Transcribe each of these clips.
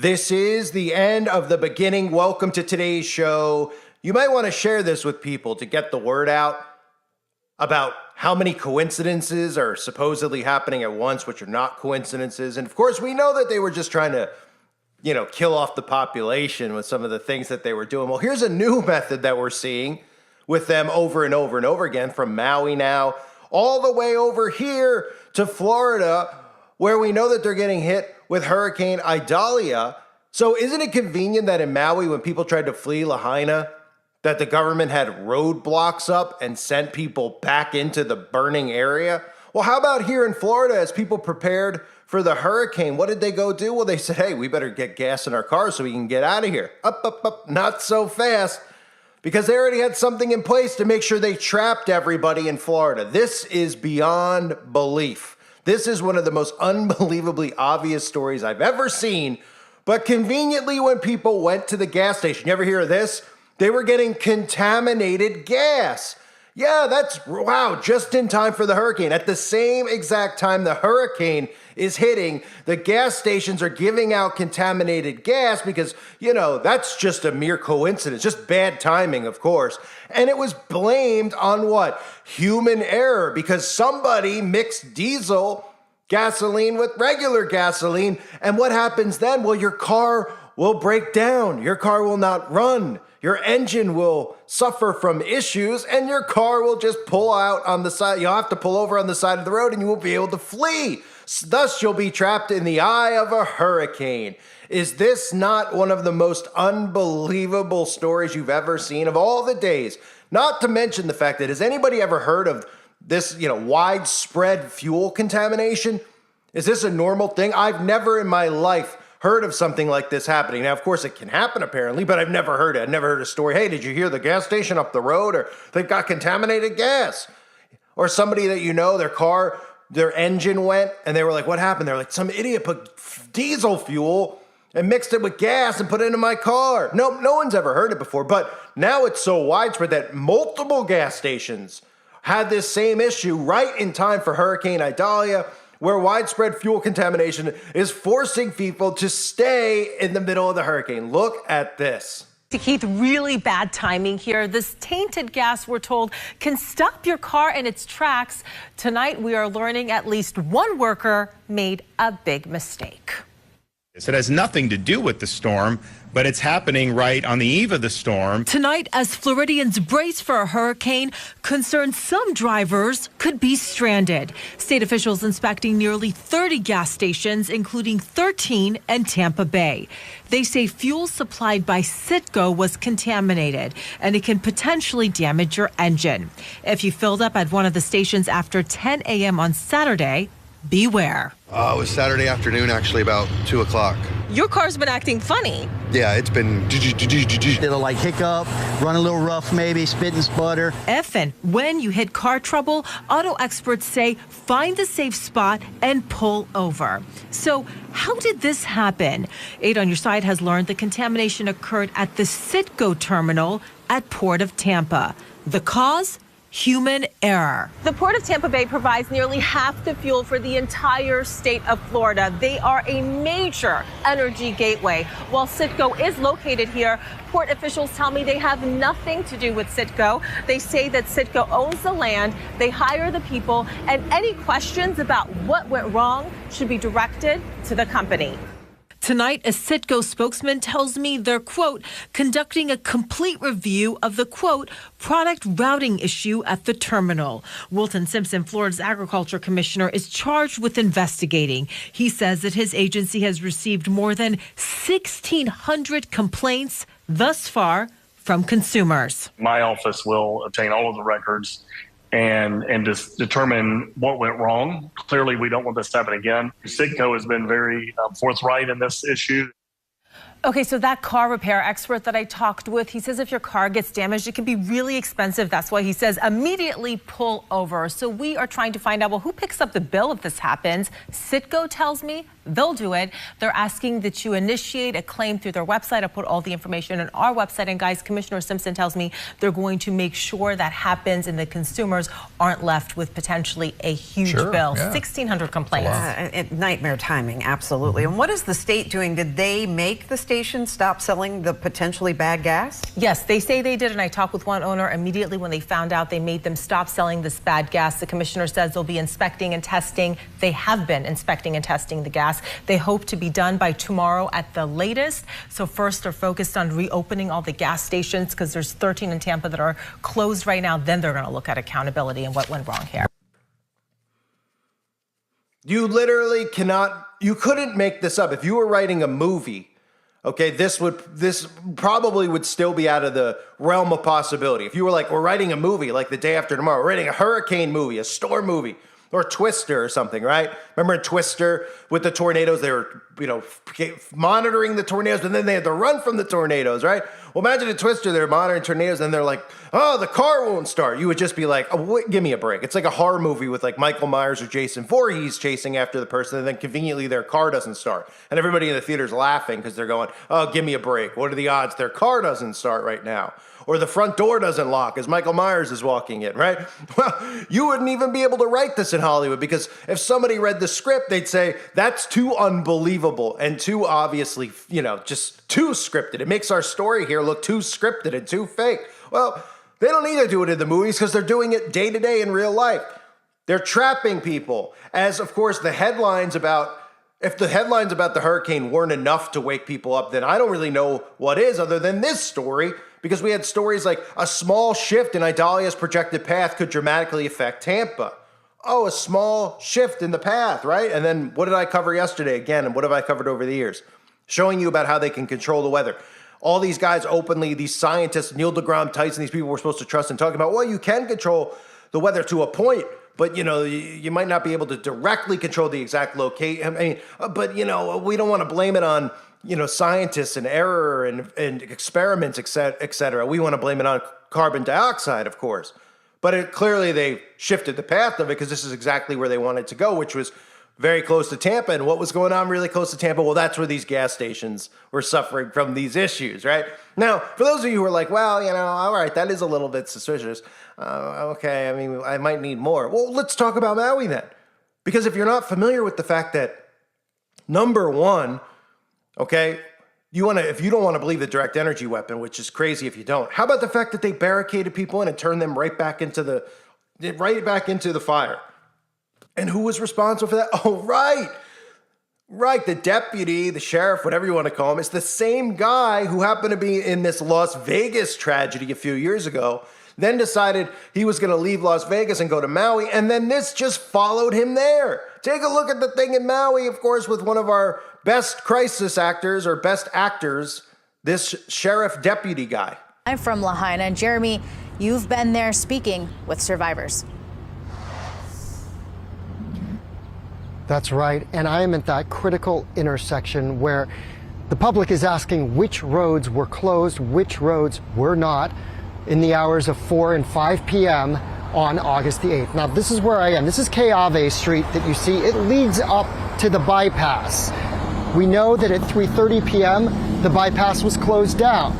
This is the end of the beginning. Welcome to today's show. You might want to share this with people to get the word out about how many coincidences are supposedly happening at once, which are not coincidences. And of course, we know that they were just trying to, kill off the population with some of the things that they were doing. Well, here's a new method that we're seeing with them over and over and over again, from Maui now all the way over here to Florida, where we know that they're getting hit with Hurricane Idalia. So isn't it convenient that in Maui, when people tried to flee Lahaina, that the government had roadblocks up and sent people back into the burning area? Well, how about here in Florida, as people prepared for the hurricane? What did they go do? Well, they said, hey, we better get gas in our cars so we can get out of here. Up, not so fast, because they already had something in place to make sure they trapped everybody in Florida. This is beyond belief. This is one of the most unbelievably obvious stories I've ever seen. But conveniently, when people went to the gas station, you ever hear of this? They were getting contaminated gas. Yeah, wow, just in time for the hurricane. At the same exact time the hurricane is hitting, the gas stations are giving out contaminated gas because, that's just a mere coincidence, just bad timing, of course. And it was blamed on what? Human error, because somebody mixed diesel gasoline with regular gasoline. And what happens then? Well, your car will break down. Your car will not run. Your engine will suffer from issues, and your car will just pull out on the side. You'll have to pull over on the side of the road, and you won't be able to flee. Thus, you'll be trapped in the eye of a hurricane. Is this not one of the most unbelievable stories you've ever seen of all the days? Not to mention the fact that, has anybody ever heard of this, widespread fuel contamination? Is this a normal thing? I've never in my life heard of something like this happening. Now, of course, it can happen apparently, but I've never heard it. I've never heard a story. Hey, did you hear the gas station up the road? Or they've got contaminated gas. Or somebody that their engine went, and they were like, what happened? They're like, some idiot put diesel fuel and mixed it with gas and put it into my car. No one's ever heard it before, but now it's so widespread that multiple gas stations had this same issue right in time for Hurricane Idalia, where widespread fuel contamination is forcing people to stay in the middle of the hurricane. Look at this. Keith, really bad timing here. This tainted gas, we're told, can stop your car in its tracks. Tonight, we are learning at least one worker made a big mistake. It has nothing to do with the storm, but it's happening right on the eve of the storm. Tonight, as Floridians brace for a hurricane, concerned some drivers could be stranded. State officials inspecting nearly 30 gas stations, including 13 in Tampa Bay. They say fuel supplied by Citgo was contaminated, and it can potentially damage your engine. If you filled up at one of the stations after 10 a.m. on Saturday, beware. It was Saturday afternoon, actually, about 2 o'clock. Your car's been acting funny. Yeah, it's been... It'll hiccup, run a little rough maybe, spit and sputter. If and when you hit car trouble, auto experts say find a safe spot and pull over. So how did this happen? 8 on Your Side has learned the contamination occurred at the Citgo terminal at Port of Tampa. The cause? Human error. The Port of Tampa Bay provides nearly half the fuel for the entire state of Florida. They are a major energy gateway. While Citgo is located here, port officials tell me they have nothing to do with Citgo. They say that Citgo owns the land, they hire the people, and any questions about what went wrong should be directed to the company. Tonight, a Citgo spokesman tells me they're, quote, conducting a complete review of the, quote, product routing issue at the terminal. Wilton Simpson, Florida's agriculture commissioner, is charged with investigating. He says that his agency has received more than 1,600 complaints thus far from consumers. My office will obtain all of the records and just determine what went wrong. Clearly, we don't want this to happen again. Citgo has been very forthright in this issue. Okay, so that car repair expert that I talked with, he says if your car gets damaged, it can be really expensive. That's why he says immediately pull over. So we are trying to find out, well, who picks up the bill if this happens? Citgo tells me they'll do it. They're asking that you initiate a claim through their website. I'll put all the information on our website. And guys, Commissioner Simpson tells me they're going to make sure that happens and the consumers aren't left with potentially a huge bill. 1,600 complaints. Nightmare timing, absolutely. And what is the state doing? Did they make the station stop selling the potentially bad gas? Yes, they say they did. And I talked with one owner immediately when they found out. They made them stop selling this bad gas. The commissioner says they'll be inspecting and testing. They have been inspecting and testing the gas. They hope to be done by tomorrow at the latest. So first they're focused on reopening all the gas stations because there's 13 in Tampa that are closed right now. Then they're going to look at accountability and what went wrong here. You literally you couldn't make this up. If you were writing a movie, okay, this probably would still be out of the realm of possibility. If you were like, we're writing a movie like The Day After Tomorrow, we're writing a hurricane movie, a storm movie, or Twister or something, right? Remember in Twister with the tornadoes, they were, monitoring the tornadoes, but then they had to run from the tornadoes, right? Well, imagine in Twister, they're monitoring tornadoes, and they're like, oh, the car won't start. You would just be like, oh, give me a break. It's like a horror movie with like Michael Myers or Jason Voorhees chasing after the person, and then conveniently their car doesn't start. And everybody in the theater's laughing because they're going, oh, give me a break. What are the odds their car doesn't start right now? Or the front door doesn't lock as Michael Myers is walking in, right? Well, you wouldn't even be able to write this in Hollywood because if somebody read the script, they'd say, that's too unbelievable and too obviously, just too scripted. It makes our story here look too scripted and too fake. Well, they don't need to do it in the movies because they're doing it day to day in real life. They're trapping people. As, of course, if the headlines about the hurricane weren't enough to wake people up, then I don't really know what is other than this story. Because we had stories like a small shift in Idalia's projected path could dramatically affect Tampa. Oh, a small shift in the path, right? And then what did I cover yesterday again? And what have I covered over the years? Showing you about how they can control the weather. All these guys openly, these scientists, Neil deGrasse Tyson, these people we're supposed to trust and talking about, well, you can control the weather to a point, but, you might not be able to directly control the exact location. But we don't want to blame it on scientists and error and experiments, et cetera. We want to blame it on carbon dioxide, of course. But clearly they shifted the path of it because this is exactly where they wanted to go, which was very close to Tampa. And what was going on really close to Tampa? Well, that's where these gas stations were suffering from these issues, right? Now, for those of you who are like, well, all right, that is a little bit suspicious. Okay, I might need more. Well, let's talk about Maui then. Because if you're not familiar with the fact that, number one, okay, if you don't want to believe the direct energy weapon, which is crazy if you don't, how about the fact that they barricaded people in and turned them right back into the fire? And who was responsible for that? Oh, right, the deputy, the sheriff, whatever you want to call him. It's the same guy who happened to be in this Las Vegas tragedy a few years ago, then decided he was going to leave Las Vegas and go to Maui, and then this just followed him there. Take a look at the thing in Maui, of course, with one of our best crisis actors or best actors, this sheriff deputy guy. I'm from Lahaina. And Jeremy, you've been there speaking with survivors. That's right. And I am at that critical intersection where the public is asking which roads were closed, which roads were not in the hours of 4 and 5 p.m. on August the 8th. Now, this is where I am. This is Keawe Street that you see. It leads up to the bypass. We know that at 3:30 p.m., the bypass was closed down.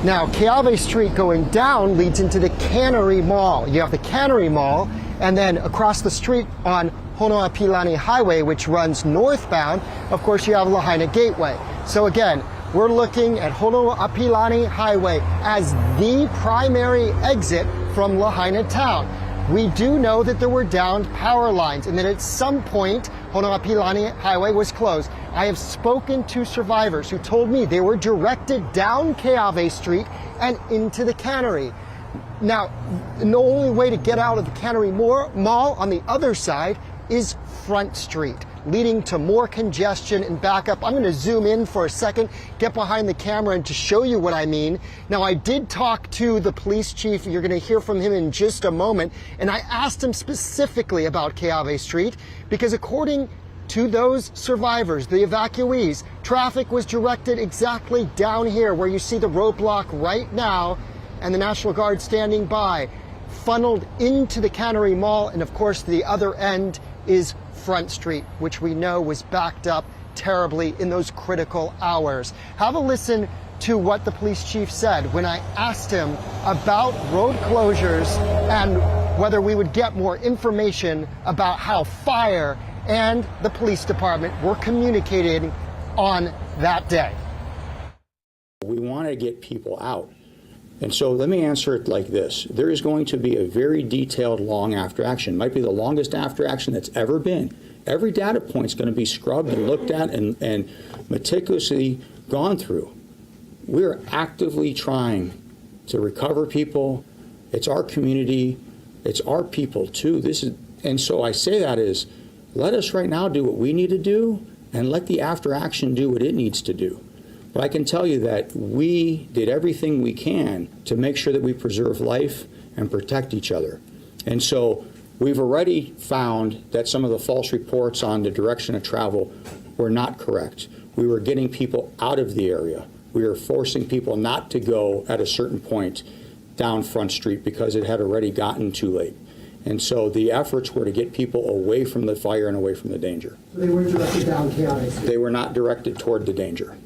Now, Keawe Street going down leads into the Cannery Mall. You have the Cannery Mall, and then across the street on Honoaupilani Highway, which runs northbound, of course, you have Lahaina Gateway. So again, we're looking at Honoaupilani Highway as the primary exit from Lahaina town. We do know that there were downed power lines and that at some point Honoaupilani Highway was closed. I have spoken to survivors who told me they were directed down Keawe Street and into the Cannery. Now, the only way to get out of the Cannery Mall on the other side is Front Street, leading to more congestion and backup. I'm going to zoom in for a second, get behind the camera, and to show you what I mean. Now, I did talk to the police chief. You're going to hear from him in just a moment. And I asked him specifically about Keawe Street because according to those survivors, the evacuees, traffic was directed exactly down here where you see the roadblock right now and the National Guard standing by, funneled into the Cannery Mall. And of course, the other end is Front Street, which we know was backed up terribly in those critical hours. Have a listen to what the police chief said when I asked him about road closures and whether we would get more information about how fire and the police department were communicating on that day. We want to get people out. And so let me answer it like this. There is going to be a very detailed long after action. It might be the longest after action that's ever been. Every data point is going to be scrubbed and looked at and meticulously gone through. We're actively trying to recover people. It's our community. It's our people too. And so I say that is, let us right now do what we need to do and let the after action do what it needs to do. But I can tell you that we did everything we can to make sure that we preserve life and protect each other. And so we've already found that some of the false reports on the direction of travel were not correct. We were getting people out of the area. We were forcing people not to go at a certain point down Front Street because it had already gotten too late. And so the efforts were to get people away from the fire and away from the danger. So they weren't directed down chaotic. They were not directed toward the danger.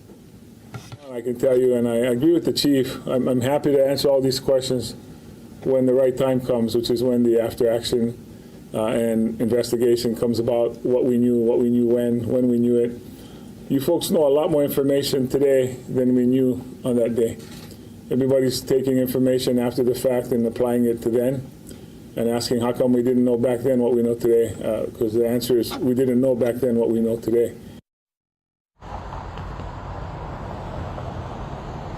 I can tell you, and I agree with the chief, I'm happy to answer all these questions when the right time comes, which is when the after action and investigation comes about, what we knew when we knew it. You folks know a lot more information today than we knew on that day. Everybody's taking information after the fact and applying it to then and asking how come we didn't know back then what we know today, because the answer is we didn't know back then what we know today.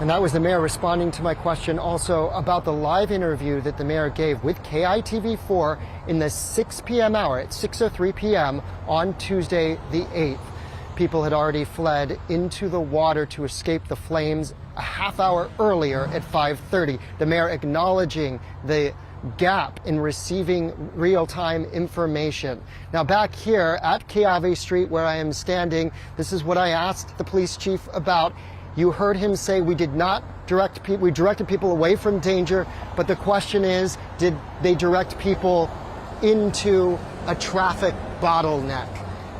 And that was the mayor responding to my question also about the live interview that the mayor gave with KITV4 in the 6 p.m. hour at 6:03 p.m. on Tuesday the 8th. People had already fled into the water to escape the flames a half hour earlier at 5:30. The mayor acknowledging the gap in receiving real-time information. Now back here at Keawe Street where I am standing, this is what I asked the police chief about. You heard him say we directed people away from danger, but the question is, did they direct people into a traffic bottleneck?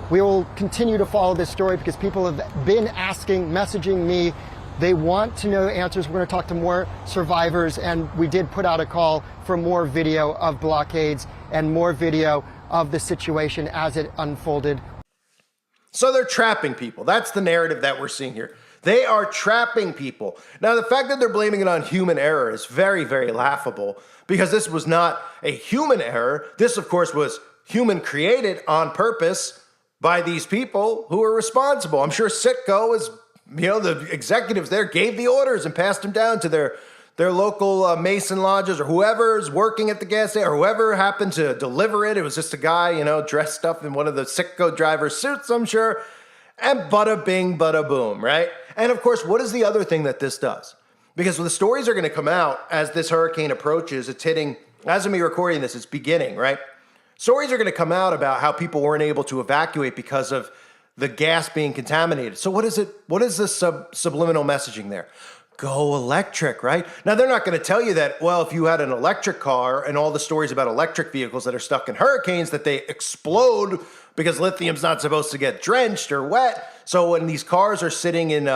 We will continue to follow this story because people have been asking, messaging me. They want to know answers. We're going to talk to more survivors, and we did put out a call for more video of blockades and more video of the situation as it unfolded. So they're trapping people. That's the narrative that we're seeing here. They are trapping people. Now, the fact that they're blaming it on human error is very, very laughable because this was not a human error. This, of course, was human created on purpose by these people who are responsible. I'm sure Citgo is, the executives there gave the orders and passed them down to their local Mason lodges or whoever's working at the gas station or whoever happened to deliver it. It was just a guy, dressed up in one of the Citgo driver's suits, I'm sure. And bada bing, bada boom, right? And of course, what is the other thing that this does? Because the stories are going to come out as this hurricane approaches. It's hitting, as of me recording this, it's beginning, right? Stories are going to come out about how people weren't able to evacuate because of the gas being contaminated. So what is it? What is the subliminal messaging there? Go electric, right? Now, they're not going to tell you that, well, if you had an electric car and all the stories about electric vehicles that are stuck in hurricanes, that they explode because lithium's not supposed to get drenched or wet. So when these cars are sitting in,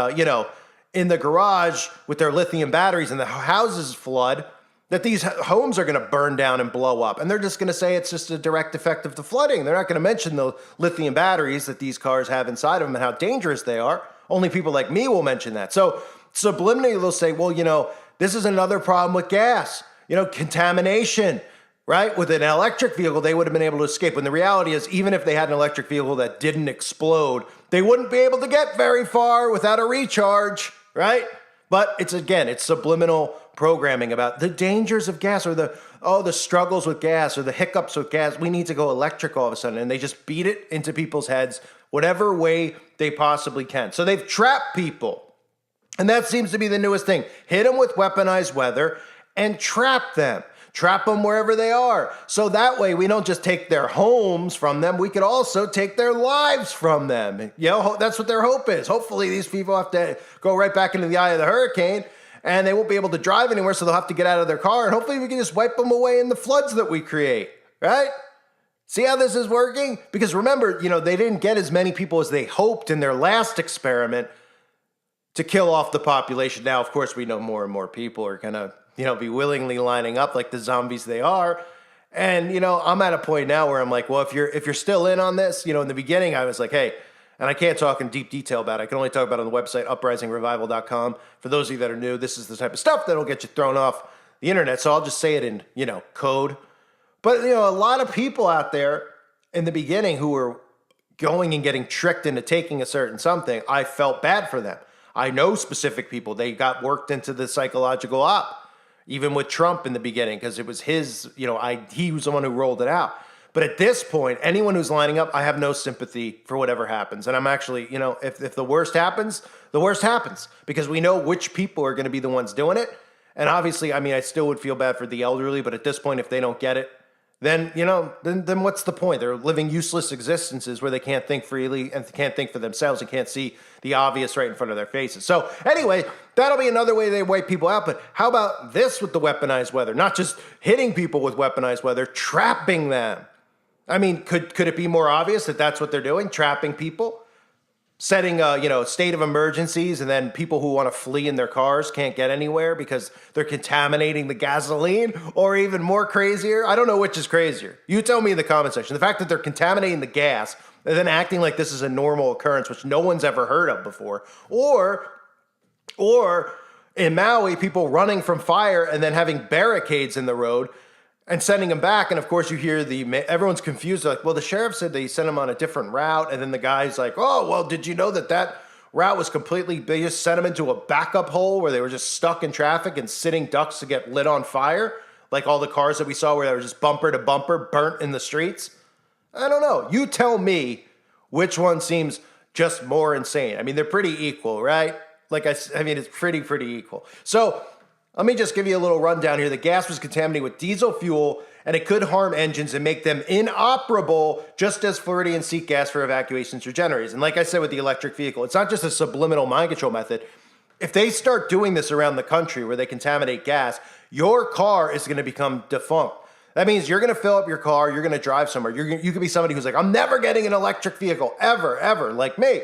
in the garage with their lithium batteries and the houses flood, that these homes are going to burn down and blow up. And they're just going to say it's just a direct effect of the flooding. They're not going to mention the lithium batteries that these cars have inside of them and how dangerous they are. Only people like me will mention that. So subliminally, they'll say, well, this is another problem with gas, contamination, right? With an electric vehicle, they would have been able to escape. When the reality is, even if they had an electric vehicle that didn't explode, they wouldn't be able to get very far without a recharge, right? But it's subliminal programming about the dangers of gas or the struggles with gas or the hiccups with gas. We need to go electric all of a sudden. And they just beat it into people's heads whatever way they possibly can. So they've trapped people. And that seems to be the newest thing. Hit them with weaponized weather and trap them. Trap them wherever they are. So that way we don't just take their homes from them, we could also take their lives from them. That's what their hope is. Hopefully these people have to go right back into the eye of the hurricane and they won't be able to drive anywhere, so they'll have to get out of their car, and hopefully we can just wipe them away in the floods that we create, right? See how this is working? Because remember, they didn't get as many people as they hoped in their last experiment to kill off the population. Now, of course, we know more and more people are going to, be willingly lining up like the zombies they are. And, I'm at a point now where I'm like, well, if you're still in on this, in the beginning, I was like, hey, and I can't talk in deep detail about it. I can only talk about it on the website, uprisingrevival.com. For those of you that are new, this is the type of stuff that'll get you thrown off the internet. So I'll just say it in, code. But, a lot of people out there in the beginning who were going and getting tricked into taking a certain something, I felt bad for them. I know specific people, they got worked into the psychological op, even with Trump in the beginning, because it was his, he was the one who rolled it out. But at this point, anyone who's lining up, I have no sympathy for whatever happens. And I'm actually, if the worst happens, the worst happens, because we know which people are going to be the ones doing it. And obviously, I still would feel bad for the elderly, but at this point, if they don't get it, then, then what's the point? They're living useless existences where they can't think freely and can't think for themselves and can't see the obvious right in front of their faces. So anyway, that'll be another way they wipe people out. But how about this with the weaponized weather? Not just hitting people with weaponized weather, trapping them. Could it be more obvious that that's what they're doing? Trapping people? Setting a, state of emergencies, and then people who want to flee in their cars can't get anywhere because they're contaminating the gasoline, or even more crazier. I don't know which is crazier. You tell me in the comment section. The fact that they're contaminating the gas and then acting like this is a normal occurrence, which no one's ever heard of before, or in Maui, people running from fire and then having barricades in the road and sending them back. And of course you hear everyone's confused. They're like, well, the sheriff said they sent him on a different route. And then the guy's like, oh, well, did you know that route was they just sent him into a backup hole where they were just stuck in traffic and sitting ducks to get lit on fire? Like all the cars that we saw where they were just bumper to bumper burnt in the streets. I don't know. You tell me which one seems just more insane. They're pretty equal, right? It's pretty equal. So let me just give you a little rundown here. The gas was contaminated with diesel fuel, and it could harm engines and make them inoperable, just as Floridians seek gas for evacuations or generators. And like I said with the electric vehicle, it's not just a subliminal mind control method. If they start doing this around the country where they contaminate gas, your car is going to become defunct. That means you're going to fill up your car, you're going to drive somewhere. You could be somebody who's like, I'm never getting an electric vehicle, ever, like me,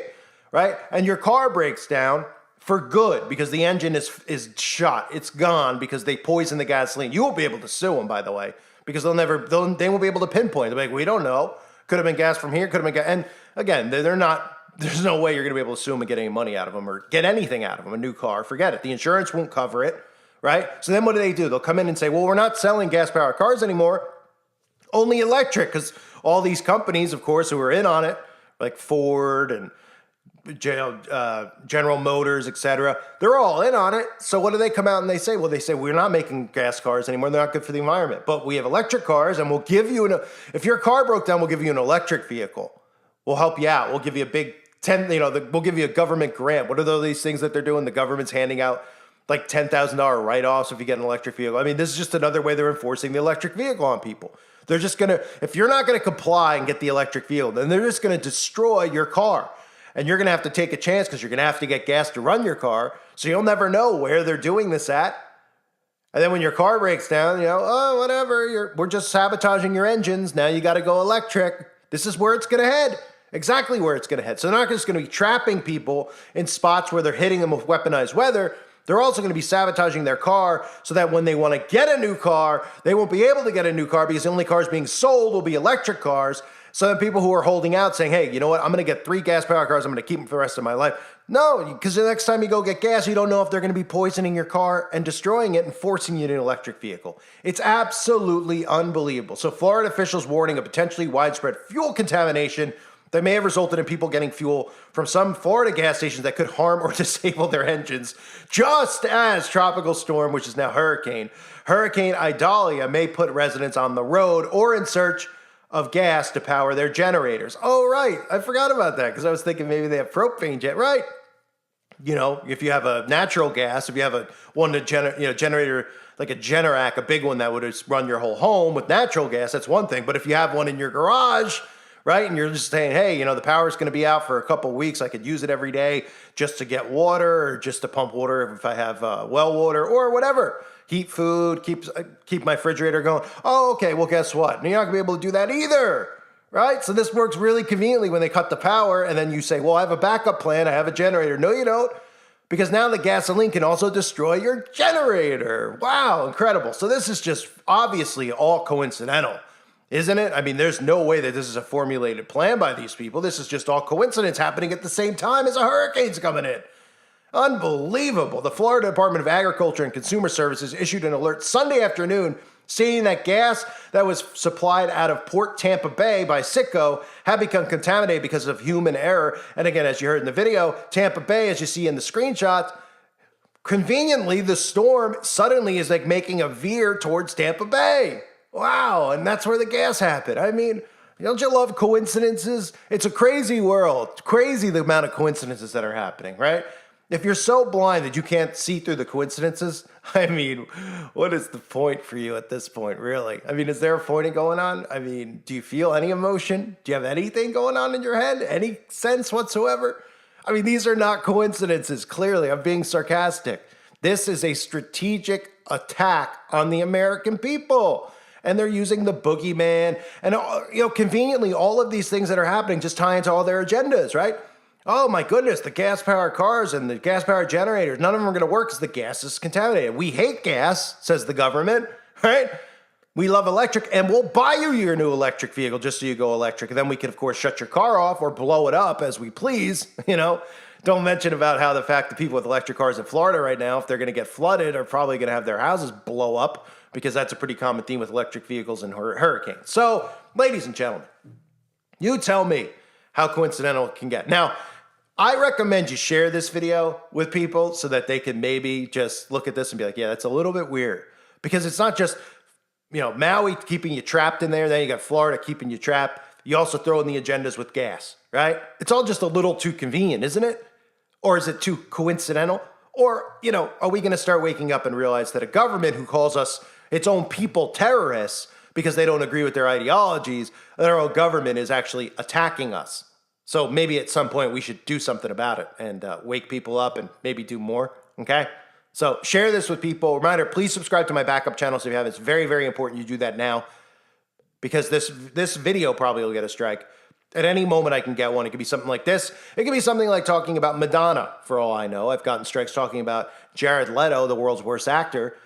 right? And your car breaks down for good because the engine is shot. It's gone because they poisoned the gasoline. You won't be able to sue them, by the way, because they won't be able to pinpoint. They'll be like, we don't know. Could have been gas from here, could have been gas. And again, they're not, there's no way you're going to be able to sue them and get any money out of them or get anything out of them, a new car. Forget it. The insurance won't cover it, right? So then what do? They'll come in and say, well, we're not selling gas-powered cars anymore, only electric, because all these companies, of course, who are in on it, like Ford and General Motors, etc. They're all in on it. So what do they come out and they say? Well, they say, we're not making gas cars anymore. They're not good for the environment. But we have electric cars, and we'll give you if your car broke down, we'll give you an electric vehicle. We'll help you out. We'll give you a big we'll give you a government grant. What are these things that they're doing? The government's handing out like $10,000 write-offs if you get an electric vehicle. This is just another way they're enforcing the electric vehicle on people. They're just if you're not going to comply and get the electric vehicle, then they're just going to destroy your car. And you're going to have to take a chance because you're going to have to get gas to run your car. So you'll never know where they're doing this at. And then when your car breaks down, whatever, we're just sabotaging your engines. Now you got to go electric. This is where it's going to head. Exactly where it's going to head. So they're not just going to be trapping people in spots where they're hitting them with weaponized weather. They're also going to be sabotaging their car so that when they want to get a new car, they won't be able to get a new car because the only cars being sold will be electric cars. So then people who are holding out saying, hey, you know what? I'm going to get 3 gas-powered cars. I'm going to keep them for the rest of my life. No, because the next time you go get gas, you don't know if they're going to be poisoning your car and destroying it and forcing you to an electric vehicle. It's absolutely unbelievable. So Florida officials warning of potentially widespread fuel contamination that may have resulted in people getting fuel from some Florida gas stations that could harm or disable their engines, just as Tropical Storm, which is now Hurricane Idalia, may put residents on the road or in search of gas to power their generators. Oh, right. I forgot about that because I was thinking maybe they have propane right? If you have a natural gas, if you have generator, like a Generac, a big one that would just run your whole home with natural gas, that's one thing. But if you have one in your garage, right, and you're just saying, hey, the power's going to be out for a couple of weeks, I could use it every day just to get water or just to pump water if I have well water or whatever. Heat food, keep my refrigerator going. Oh, okay, well, guess what? You're not going to be able to do that either. right? So this works really conveniently when they cut the power and then you say, well, I have a backup plan, I have a generator. No, you don't, because now the gasoline can also destroy your generator. Wow, incredible. So this is just obviously all coincidental, isn't it? I mean, there's no way that this is a formulated plan by these people. This is just all coincidence happening at the same time as a hurricane's coming in. Unbelievable. The Florida Department of Agriculture and Consumer Services issued an alert Sunday afternoon stating that gas that was supplied out of Port Tampa Bay by Citgo had become contaminated because of human error. And again, as you heard in the video, Tampa Bay, as you see in the screenshots, conveniently, the storm suddenly is like making a veer towards Tampa Bay. Wow, and that's where the gas happened. I mean, don't you love coincidences? It's a crazy world. It's crazy the amount of coincidences that are happening, right? If you're so blind that you can't see through the coincidences, I mean, what is the point for you at this point, really? I mean, is there a pointing going on? I mean, do you feel any emotion? Do you have anything going on in your head? Any sense whatsoever? I mean, these are not coincidences, clearly. I'm being sarcastic. This is a strategic attack on the American people. And they're using the boogeyman. And, conveniently, all of these things that are happening just tie into all their agendas, right? Oh my goodness, the gas-powered cars and the gas-powered generators, none of them are going to work because the gas is contaminated. We hate gas, says the government, right? We love electric, and we'll buy you your new electric vehicle just so you go electric. And then we can, of course, shut your car off or blow it up as we please, Don't mention about how the fact that people with electric cars in Florida right now, if they're going to get flooded, are probably going to have their houses blow up, because that's a pretty common theme with electric vehicles and hurricanes. So, ladies and gentlemen, you tell me how coincidental it can get. Now, I recommend you share this video with people so that they can maybe just look at this and be like, yeah, that's a little bit weird. Because it's not just, Maui keeping you trapped in there. Then you got Florida keeping you trapped. You also throw in the agendas with gas, right? It's all just a little too convenient, isn't it? Or is it too coincidental? Or, are we going to start waking up and realize that a government who calls us its own people terrorists because they don't agree with their ideologies, their own government is actually attacking us? So maybe at some point we should do something about it and wake people up and maybe do more, okay? So share this with people. Reminder, please subscribe to my backup channel if you haven't. It's very, very important you do that now, because this video probably will get a strike. At any moment I can get one. It could be something like this. It could be something like talking about Madonna, for all I know. I've gotten strikes talking about Jared Leto, the world's worst actor.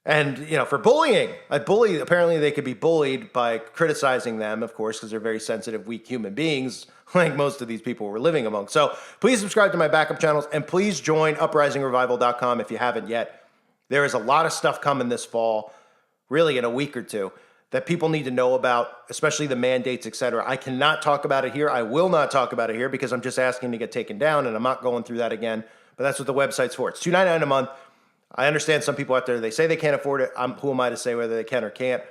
And, for bullying. Apparently they could be bullied by criticizing them, of course, because they're very sensitive, weak human beings, like most of these people we're living among. So please subscribe to my backup channels, and please join uprisingrevival.com if you haven't yet. There is a lot of stuff coming this fall, really in a week or two, that people need to know about, especially the mandates, etc. I cannot talk about it here. I will not talk about it here because I'm just asking to get taken down, and I'm not going through that again. But that's what the website's for. It's $2.99 a month. I understand some people out there, they say they can't afford it. Who am I to say whether they can or can't?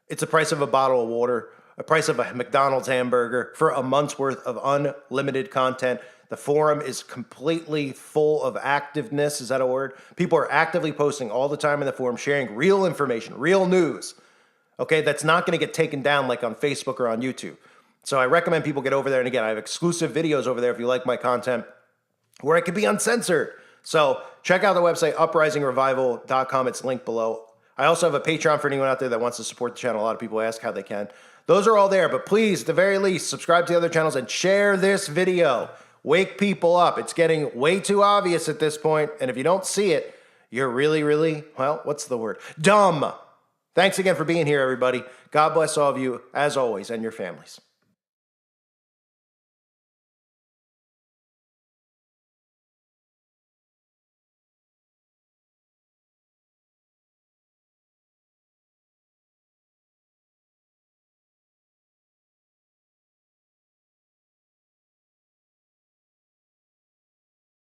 It's the price of a bottle of water, a price of a McDonald's hamburger for a month's worth of unlimited content. The forum is completely full of activeness. Is that a word? People are actively posting all the time in the forum, sharing real information, real news. Okay, that's not going to get taken down like on Facebook or on YouTube. So I recommend people get over there. And again, I have exclusive videos over there if you like my content where it can be uncensored. So check out the website, uprisingrevival.com. It's linked below. I also have a Patreon for anyone out there that wants to support the channel. A lot of people ask how they can. Those are all there. But please, at the very least, subscribe to the other channels and share this video. Wake people up. It's getting way too obvious at this point. And if you don't see it, you're really, really, well, what's the word? Dumb. Thanks again for being here, everybody. God bless all of you, as always, and your families.